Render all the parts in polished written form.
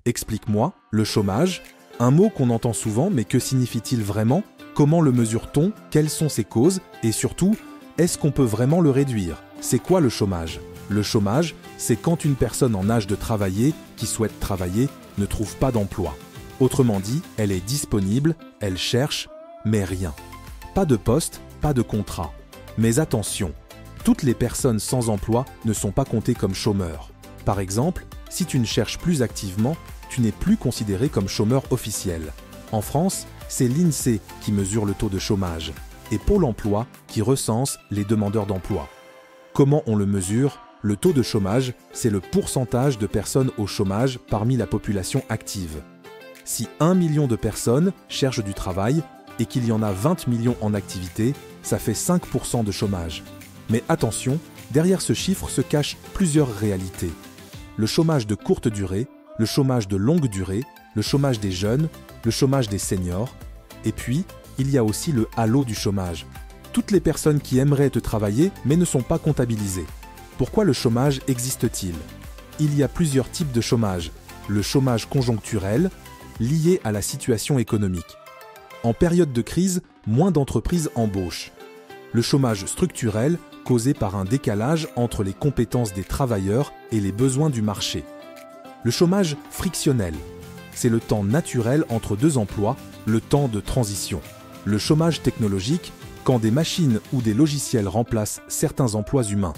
Explique-moi, le chômage, un mot qu'on entend souvent, mais que signifie-t-il vraiment? Comment le mesure-t-on? Quelles sont ses causes? Et surtout, est-ce qu'on peut vraiment le réduire? C'est quoi le chômage? Le chômage, c'est quand une personne en âge de travailler, qui souhaite travailler, ne trouve pas d'emploi. Autrement dit, elle est disponible, elle cherche, mais rien. Pas de poste, pas de contrat. Mais attention, toutes les personnes sans emploi ne sont pas comptées comme chômeurs. Par exemple, si tu ne cherches plus activement, tu n'es plus considéré comme chômeur officiel. En France, c'est l'INSEE qui mesure le taux de chômage et Pôle emploi qui recense les demandeurs d'emploi. Comment on le mesure? Le taux de chômage, c'est le pourcentage de personnes au chômage parmi la population active. Si 1 million de personnes cherchent du travail et qu'il y en a 20 millions en activité, ça fait 5% de chômage. Mais attention, derrière ce chiffre se cachent plusieurs réalités. Le chômage de courte durée, le chômage de longue durée, le chômage des jeunes, le chômage des seniors. Et puis, il y a aussi le halo du chômage. Toutes les personnes qui aimeraient te travailler mais ne sont pas comptabilisées. Pourquoi le chômage existe-t-il? Il y a plusieurs types de chômage. Le chômage conjoncturel, lié à la situation économique. En période de crise, moins d'entreprises embauchent. Le chômage structurel, causé par un décalage entre les compétences des travailleurs et les besoins du marché. Le chômage frictionnel, c'est le temps naturel entre deux emplois, le temps de transition. Le chômage technologique, quand des machines ou des logiciels remplacent certains emplois humains.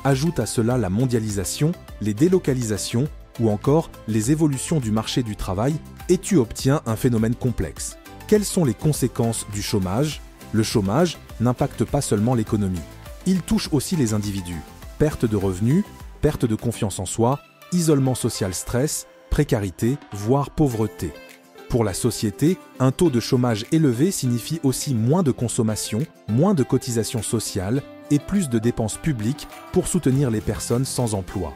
Ajoute à cela la mondialisation, les délocalisations ou encore les évolutions du marché du travail et tu obtiens un phénomène complexe. Quelles sont les conséquences du chômage? Le chômage n'impacte pas seulement l'économie. Il touche aussi les individus. Perte de revenus, perte de confiance en soi, isolement social, stress, précarité, voire pauvreté. Pour la société, un taux de chômage élevé signifie aussi moins de consommation, moins de cotisations sociales et plus de dépenses publiques pour soutenir les personnes sans emploi.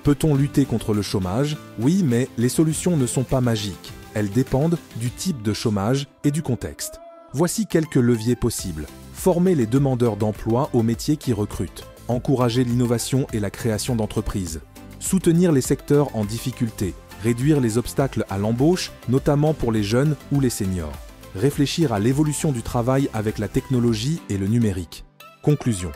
Peut-on lutter contre le chômage? Oui, mais les solutions ne sont pas magiques. Elles dépendent du type de chômage et du contexte. Voici quelques leviers possibles. Former les demandeurs d'emploi aux métiers qui recrutent. Encourager l'innovation et la création d'entreprises. Soutenir les secteurs en difficulté. Réduire les obstacles à l'embauche, notamment pour les jeunes ou les seniors. Réfléchir à l'évolution du travail avec la technologie et le numérique. Conclusion.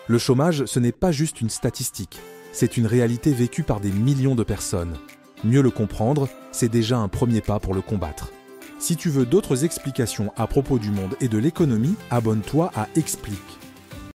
Le chômage, ce n'est pas juste une statistique. C'est une réalité vécue par des millions de personnes. Mieux le comprendre, c'est déjà un premier pas pour le combattre. Si tu veux d'autres explications à propos du monde et de l'économie, abonne-toi à Explique.